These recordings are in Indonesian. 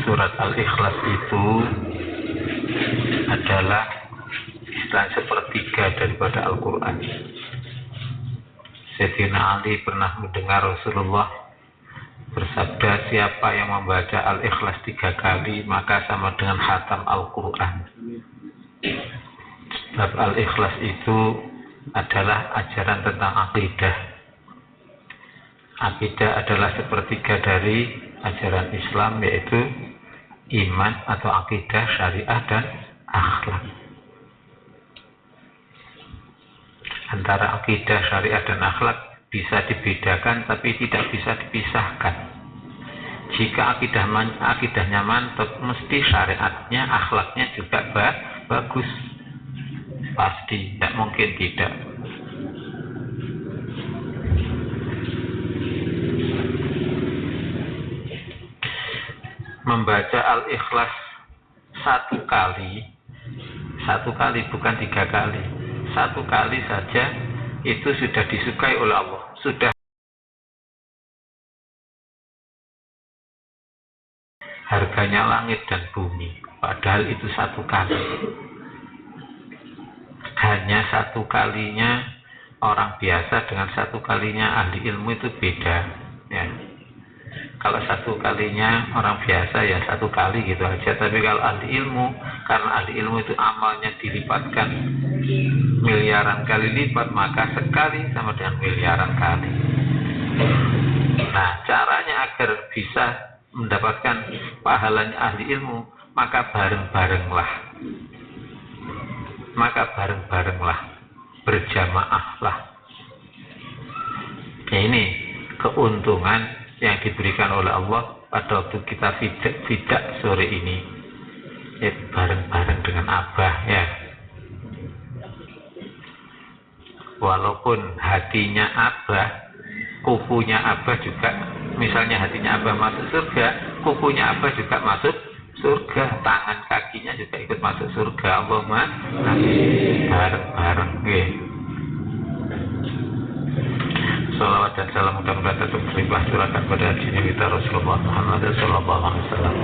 Surat Al-Ikhlas itu adalah istilah sepertiga daripada Al-Quran. Sayyidina Ali pernah mendengar Rasulullah bersabda, siapa yang membaca Al-Ikhlas 3 kali maka sama dengan khatam Al-Quran. Sebab Al-Ikhlas itu adalah ajaran tentang akidah. Akidah adalah sepertiga dari ajaran Islam, yaitu iman atau akidah, syariah, dan akhlak. Antara akidah, syariah, dan akhlak bisa dibedakan tapi tidak bisa dipisahkan. Jika akidahnya mantap, mesti syariatnya, akhlaknya juga bagus. Pasti, tidak mungkin tidak. Membaca Al-Ikhlas 1 kali bukan 3 kali, 1 kali saja itu sudah disukai oleh Allah, sudah harganya langit dan bumi. Padahal itu 1 kali, hanya 1 kalinya orang biasa dengan 1 kalinya ahli ilmu itu beda ya. Kalau 1 kalinya orang biasa ya 1 kali gitu aja. Tapi kalau ahli ilmu, karena ahli ilmu itu amalnya dilipatkan miliaran kali lipat, maka sekali sama dengan miliaran kali. Nah, caranya agar bisa mendapatkan pahalanya ahli ilmu, maka bareng-barenglah, berjamaahlah. Ini keuntungan yang diberikan oleh Allah pada waktu kita fidak sore ini, ya, bareng-bareng dengan Abah ya. Walaupun hatinya Abah, kukunya Abah juga, misalnya hatinya Abah masuk surga, kukunya Abah juga masuk surga, tangan kakinya juga ikut masuk surga. Allahumma amin. Bareng-bareng ya. Salawat dan salam mudah-mudahan tetap berlimpah curahkan pada Nabi kita Rasulullah Muhammad sallallahu alaihi wasallam.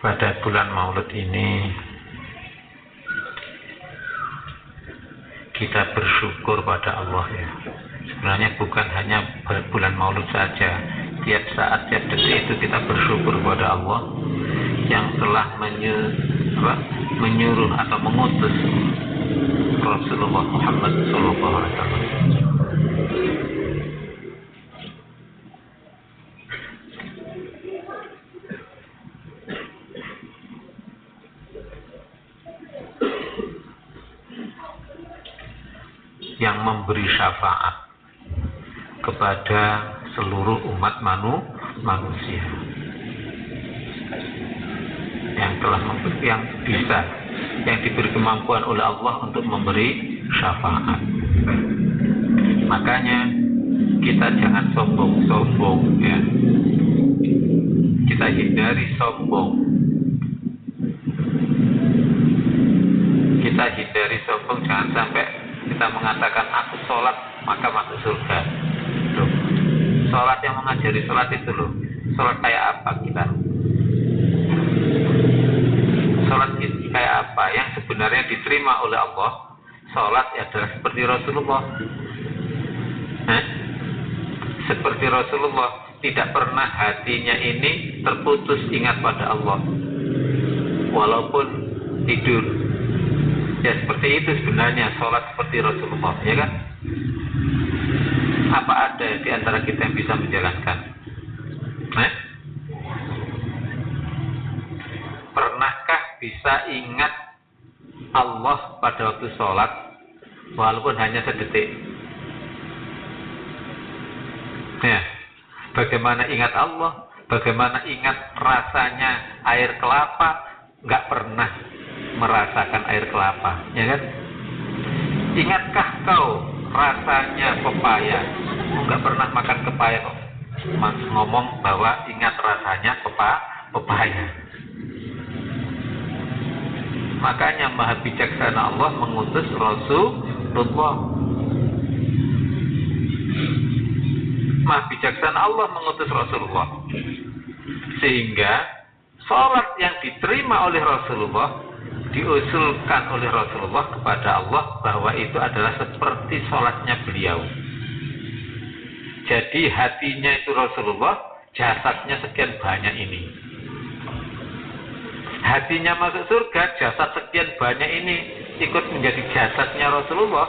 Pada bulan Maulud ini kita bersyukur pada Allah ya. Sebenarnya bukan hanya bulan Maulud saja, tiap saat, tiap detik itu kita bersyukur pada Allah yang telah menyuruh atau mengutus Rasulullah Muhammad sallallahu alaihi wasallam. Yang memberi syafaat kepada seluruh umat manusia, yang diberi kemampuan oleh Allah untuk memberi syafaat. Makanya kita jangan sombong ya. Kita hindari sombong. Jangan sampai kita mengatakan aku sholat maka masuk surga. Loh, sholat yang mengajari sholat itu loh, sholat kayak apa kita? Sholat kayak apa yang sebenarnya diterima oleh Allah? Sholat adalah seperti Rasulullah. Seperti Rasulullah, tidak pernah hatinya ini terputus ingat pada Allah walaupun tidur. Ya seperti itu sebenarnya sholat seperti Rasulullah, ya kan? Apa ada di antara kita yang bisa menjalankan? bisa ingat Allah pada waktu sholat walaupun hanya sedetik. Ya, bagaimana ingat Allah, bagaimana ingat rasanya air kelapa, nggak pernah merasakan air kelapa, ya kan? Ingatkah kau rasanya pepaya? Nggak pernah makan pepaya kok. Ngomong bahwa ingat rasanya pepaya. Makanya Maha Bijaksana Allah mengutus Rasulullah. Maha Bijaksana Allah mengutus Rasulullah. Sehingga sholat yang diterima oleh Rasulullah diusulkan oleh Rasulullah kepada Allah bahwa itu adalah seperti sholatnya beliau. Jadi hatinya itu Rasulullah, jasadnya sekian banyak ini. Hatinya masuk surga, jasad sekian banyak ini ikut menjadi jasadnya Rasulullah.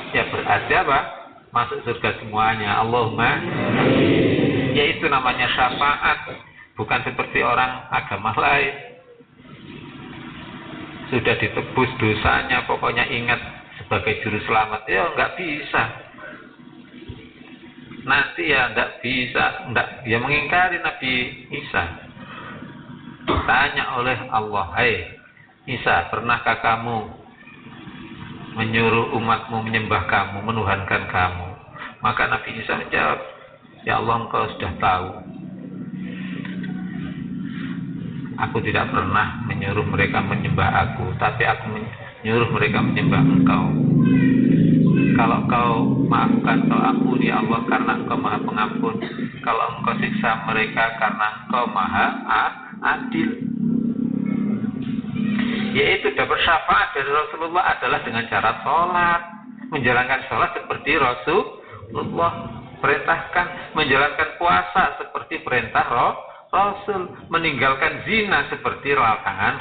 Ya berarti apa? Masuk surga semuanya. Allahumma. Yaitu namanya syafaat. Bukan seperti orang agama lain. Sudah ditebus dosanya, pokoknya ingat sebagai juru selamat. Ya nggak bisa. Nanti ya nggak bisa. Dia mengingkari Nabi Isa. Ditanya oleh Allah, hai Isa, pernahkah kamu menyuruh umatmu menyembah kamu, menuhankan kamu? Maka Nabi Isa menjawab, ya Allah, engkau sudah tahu. Aku tidak pernah menyuruh mereka menyembah aku, tapi aku menyuruh mereka menyembah engkau. Kalau engkau maafkan, kau ampuni ya Allah, karena engkau maha pengampun. Kalau engkau siksa mereka, karena engkau maha adil. Yaitu dapat syafaat dari Rasulullah adalah dengan cara sholat. Menjalankan sholat seperti Rasulullah perintahkan. Menjalankan puasa seperti perintah Rasul. Meninggalkan zina seperti larangan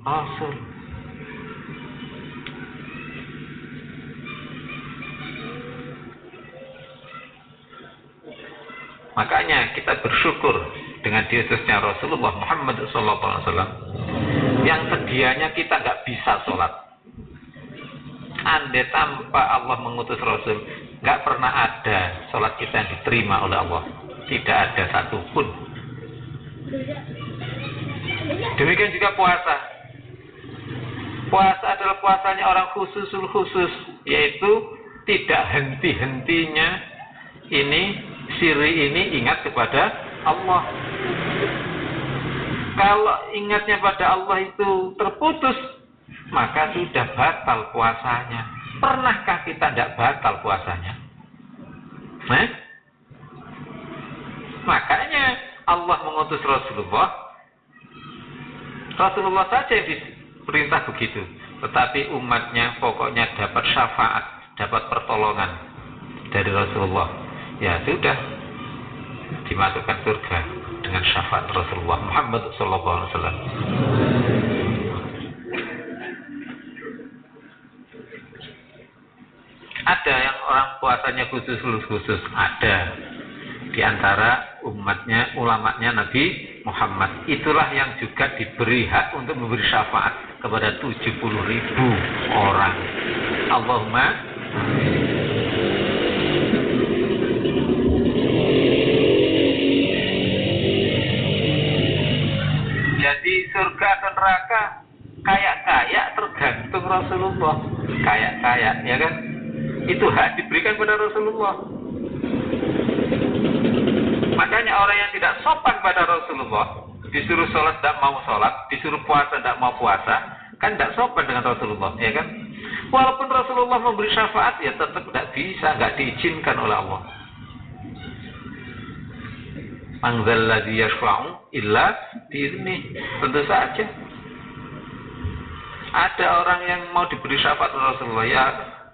Rasul. Makanya kita bersyukur dengan diutusnya Rasulullah Muhammad SAW yang sedianya kita nggak bisa sholat. Andai tanpa Allah mengutus Rasul, nggak pernah ada sholat kita yang diterima oleh Allah. Tidak ada satupun. Demikian juga puasa. Puasa adalah puasanya orang khusus, yaitu tidak henti-hentinya siri ini ingat kepada Allah. Kalau ingatnya pada Allah itu terputus, maka sudah batal puasanya. Pernahkah kita tidak batal puasanya? Makanya Allah mengutus Rasulullah. Rasulullah saja yang diperintah begitu. Tetapi umatnya pokoknya dapat syafaat, dapat pertolongan dari Rasulullah. Ya sudah, dimasukkan surga dengan syafaat Rasulullah Muhammad SAW. Ada yang orang puasanya khusus, ada di antara umatnya, ulamanya Nabi Muhammad. Itulah yang juga diberi hak untuk memberi syafaat kepada 70.000 orang. Allahumma. Jadi surga atau neraka kaya tergantung Rasulullah. Kaya, ya kan? Itu hak diberikan pada Rasulullah. Makanya orang yang tidak sopan pada Rasulullah, disuruh sholat tidak mau sholat, disuruh puasa tidak mau puasa, kan tidak sopan dengan Rasulullah, ya kan? Walaupun Rasulullah memberi syafaat, ya tetap tidak bisa, nggak diizinkan oleh Allah. Man dzalladzi yashfa'u illa bi'idznih. Tentu saja ada orang yang mau diberi syafaat oleh Rasulullah,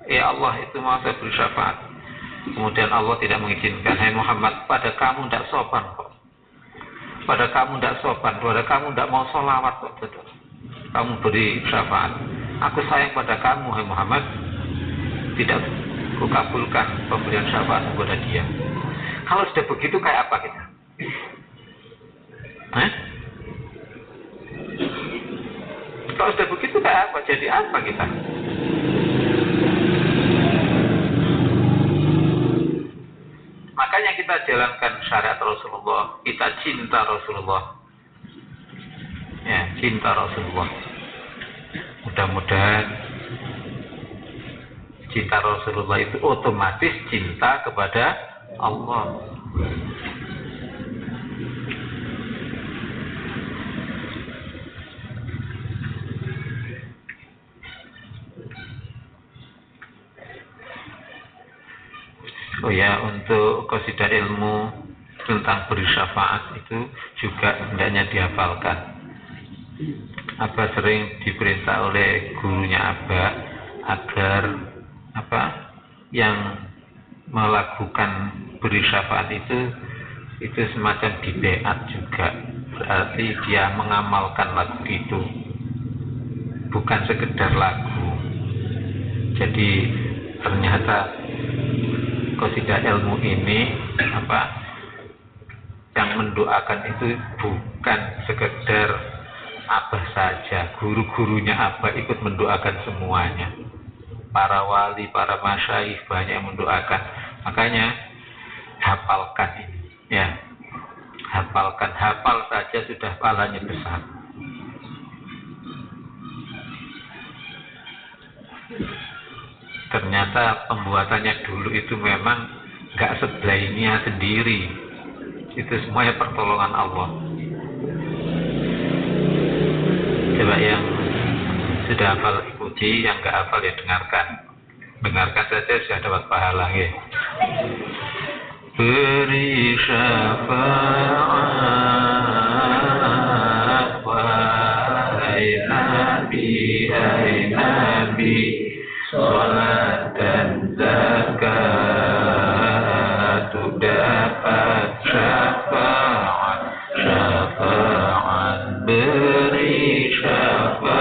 ya Allah, itu mau saya beri syafaat. Kemudian Allah tidak mengizinkan. Hai Muhammad, pada kamu tidak sopan kok. Pada kamu tidak sopan, pada kamu tidak mau sholawat kok. Kamu beri syafaat. Aku sayang pada kamu, hai Muhammad. Tidak kukabulkan pemberian syafaat kepada dia. Kalau sudah begitu, kayak apa kita? kalau sudah begitu apa? Jadi apa kita? Makanya kita jalankan syariat Rasulullah, kita cinta Rasulullah. Ya, cinta Rasulullah. Mudah-mudahan cinta Rasulullah itu otomatis cinta kepada Allah. Oh ya, untuk qasidah ilmu tentang beri syafaat itu juga hendaknya dihafalkan. Abah sering diperintah oleh gurunya Abah agar yang melakukan beri syafaat itu semacam dibeat juga, berarti dia mengamalkan lagu itu, bukan sekedar lagu. Jadi ternyata qasidah ilmu ini yang mendoakan itu bukan sekedar Abah saja, guru-gurunya Abah ikut mendoakan semuanya. Para wali, para masyayikh banyak yang mendoakan. Makanya hafalkan ini, ya. Hafalkan, hafal saja sudah pahalanya besar. Ternyata pembuatannya dulu itu memang nggak sebelainya sendiri. Itu semuanya pertolongan Allah. Coba yang sudah hafal ikuti, yang nggak hafal ya dengarkan. Dengarkan saja sudah dapat pahala ya. Beri syafaat wahai Nabi, hai Nabi, sholat dan zakat dapat syafaat, syafaat beri syafaat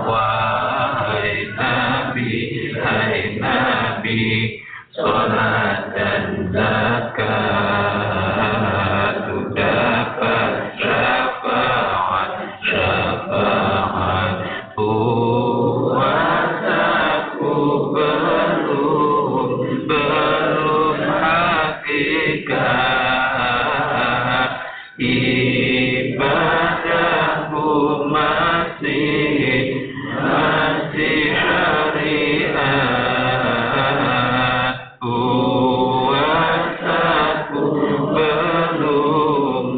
wahai Nabi, hai Nabi, sholat dan zakat dapat syafaat, syafaat puasaku belum hakikat, ibadahku masih syariat, puasaku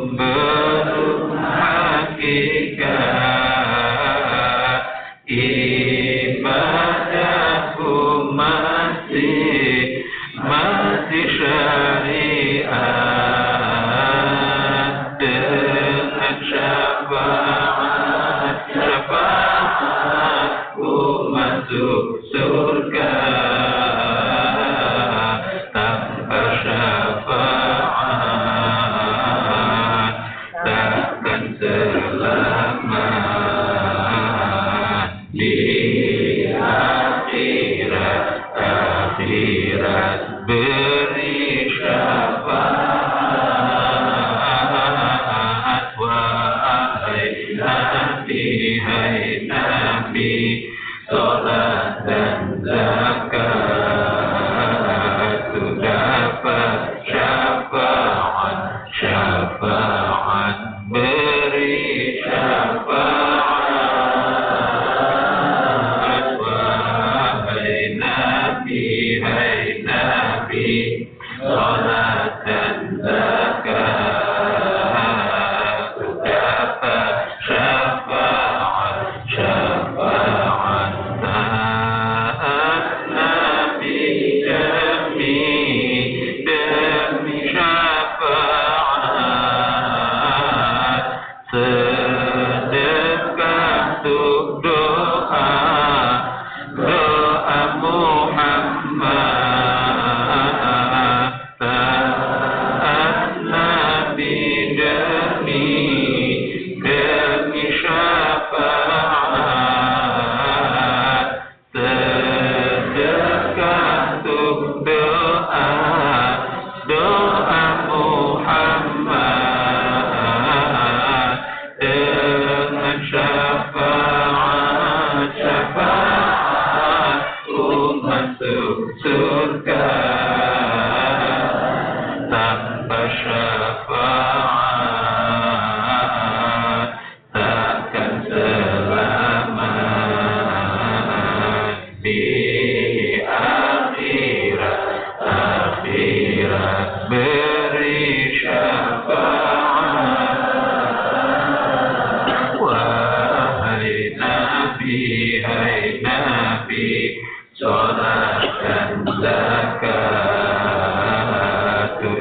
belum hakikat, ibadahku masih syariat, dengan syafaat, syafaatku masuk surga, tanpa syafaat takkan selamat di akhirat. Beri syafaat wahai Nabi, hai Nabi, sholat dan zakat dapat syafaat, syafaat beri syafaat wahai Nabi, hai Nabi, sholat dan zakat dapat syafaat, syafaat syafaatku masuk surga. Tanpa syafaat takkan selamat di akhirat. Beri syafaat wahai Nabi, hai Nabi, sholat dan zakat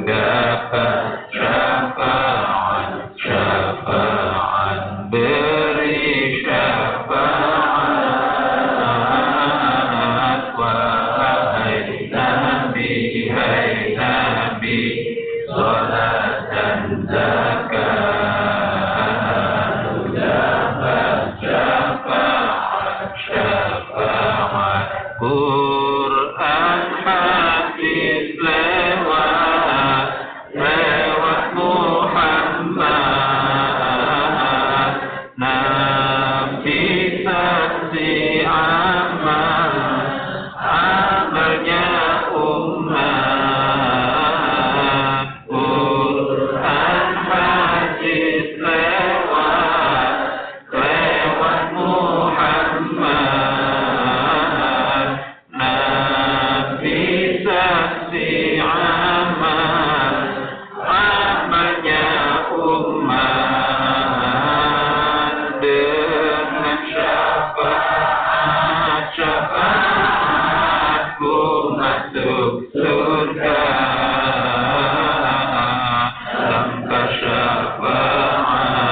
dapat syafaat. Beri syafaat wahai Nabi, hai Nabi, sholat dan zakat dapat syafaat. Quran hadis lewat Muhammad, Nabi saksi amalnya umat. Quran hadis lewat Muhammad, Nabi saksi amalnya umat. Dengan syafaatku masuk surga. Tanpa syafaat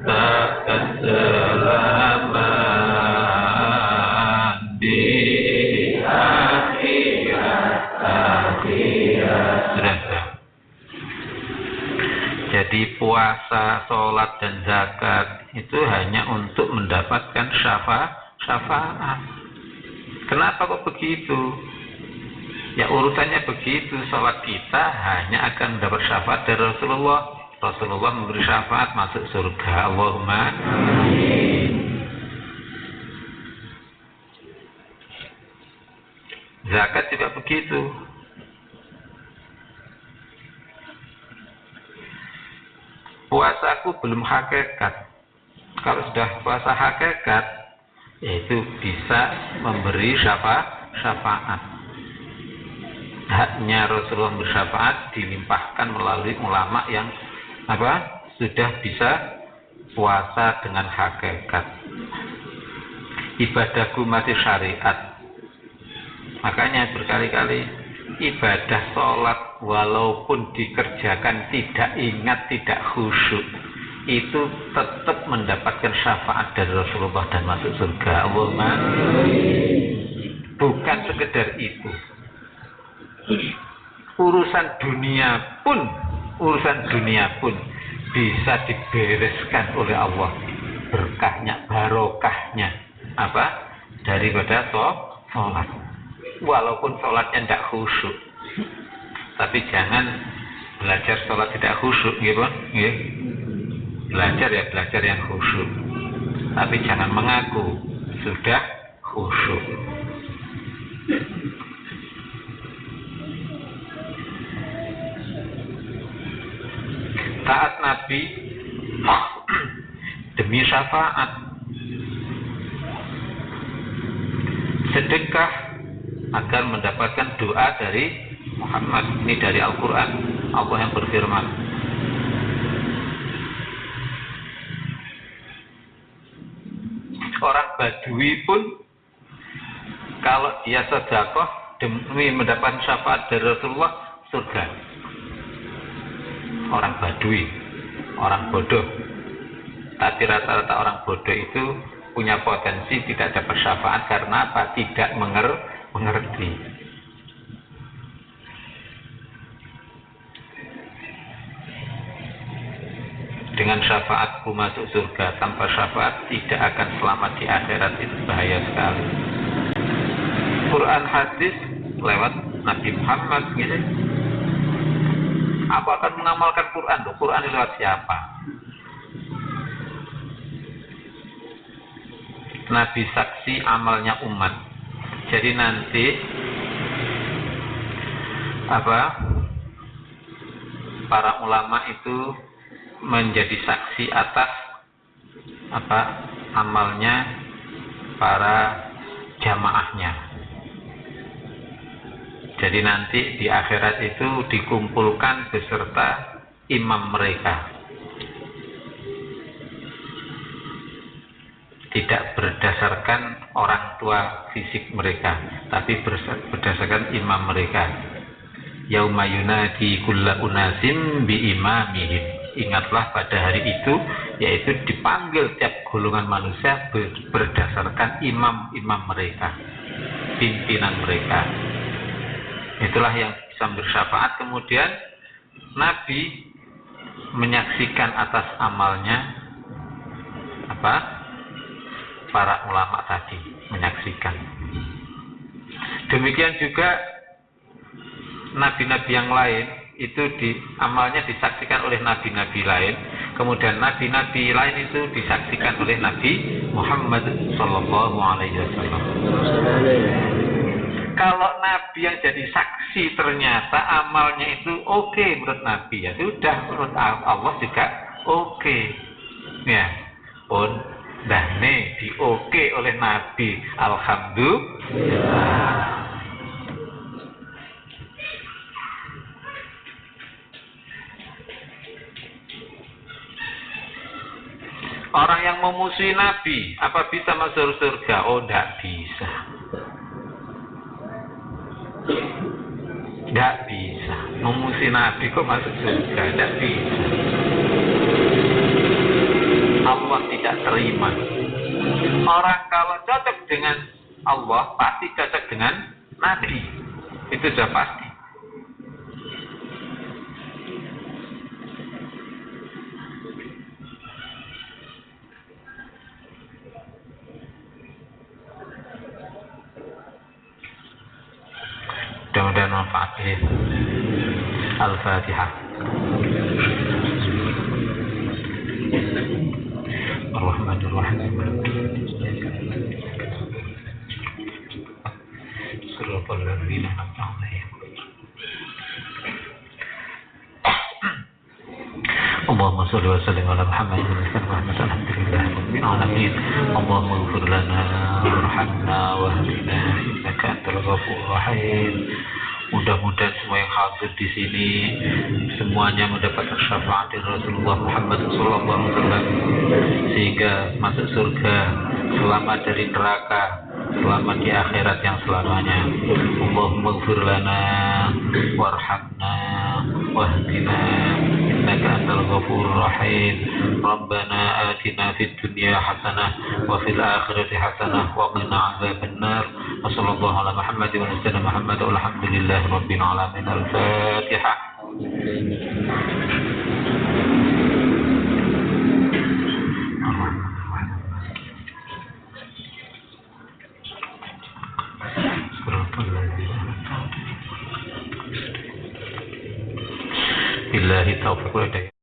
takkan selamat di akhirat. Jadi puasa, sholat dan zakat itu hanya untuk mendapatkan syafaat. Kenapa kok begitu? Ya urusannya begitu. Sholat kita hanya akan mendapat syafaat dari Rasulullah. Rasulullah memberi syafaat masuk surga. Allahumma amin. Zakat juga begitu. Puasaku belum hakikat. Kalau sudah puasa hakikat, yaitu bisa memberi syafaat. Haknya Rasulullah bersyafaat dilimpahkan melalui ulama yang sudah bisa puasa dengan hakikat. Ibadahku masih syariat. Makanya berkali-kali ibadah sholat walaupun dikerjakan tidak ingat, tidak khusyuk, itu tetap mendapatkan syafaat dari Rasulullah dan masuk surga. Allahumma. Bukan sekedar itu, urusan dunia pun bisa dibereskan oleh Allah, berkahnya, barokahnya daripada sholat. Walaupun sholatnya tidak khusyuk, tapi jangan belajar sholat tidak khusyuk, gitu. Belajar yang khusyuk, tapi jangan mengaku sudah khusyuk. Taat Nabi demi syafaat, sedekah agar mendapatkan doa dari Muhammad. Ini dari Al-Quran, Allah yang berfirman, orang Badui pun kalau dia sedekah demi mendapatkan syafaat dari Rasulullah, surga. Orang Badui, orang bodoh. Tapi rata-rata orang bodoh itu punya potensi tidak dapat syafaat karena apa? Tidak mengerti. Dengan syafaatku masuk surga, tanpa syafaat tidak akan selamat di akhirat. Itu bahaya sekali. Quran hadis lewat Nabi Muhammad gitu. Apa akan mengamalkan Quran? Quran lewat siapa? Nabi saksi amalnya umat. Jadi nanti para ulama itu menjadi saksi atas amalnya para jamaahnya. Jadi nanti di akhirat itu dikumpulkan beserta imam mereka. Tidak berdasarkan orang tua fisik mereka, tapi berdasarkan imam mereka. Yauma yunadi kulla unasim bi imamihim. Ingatlah pada hari itu, yaitu dipanggil tiap golongan manusia berdasarkan imam-imam mereka, pimpinan mereka. Itulah yang bisa bersyafaat. Kemudian Nabi menyaksikan atas amalnya para ulama tadi, menyaksikan. Demikian juga nabi-nabi yang lain itu amalnya disaksikan oleh nabi-nabi lain. Kemudian nabi-nabi lain itu disaksikan oleh Nabi Muhammad sallallahu alaihi wasallam. Kalau nabi yang jadi saksi ternyata amalnya itu oke menurut nabi, ya sudah, menurut Allah juga oke. Ya, pun di oke oleh nabi, alhamdulillah. Orang yang memusuhi Nabi, apa bisa masuk surga? Oh, tidak bisa. Tidak bisa. Memusuhi Nabi kok masuk surga? Tidak bisa. Allah tidak terima. Orang kalau cocok dengan Allah, pasti cocok dengan Nabi. Itu sudah pasti. Mudah-mudahan manfaat. Al-Fatihah. Ar-Rahmanir-Rahim. Shiratal ladzina an'amta 'alaihim. Allahumma shalli wa sallim ala Muhammad wa ala Muhammad. Alhamdulillahirabbil alamin. Allahumma ighfir lana warhamna wahdina innaka antal ghafurur rahim. Mudah-mudahan semua yang hadir di sini semuanya mendapat syafaat dari Rasulullah Muhammad SAW sehingga masuk surga, selamat dari neraka, selamat di akhirat yang selamanya. Allahumma ighfir lana warhamna wahdina innaka antal ghafurur rahim. Rabbana atina fid dunya hasanah wa fil akhirati hasanah wa qina adzabannar. Wassallallahu ala Muhammad wa ala Muhammad. Alhamdulillah rabbil alamin. Al-Fatihah. Billahi taufiq wal hidayah.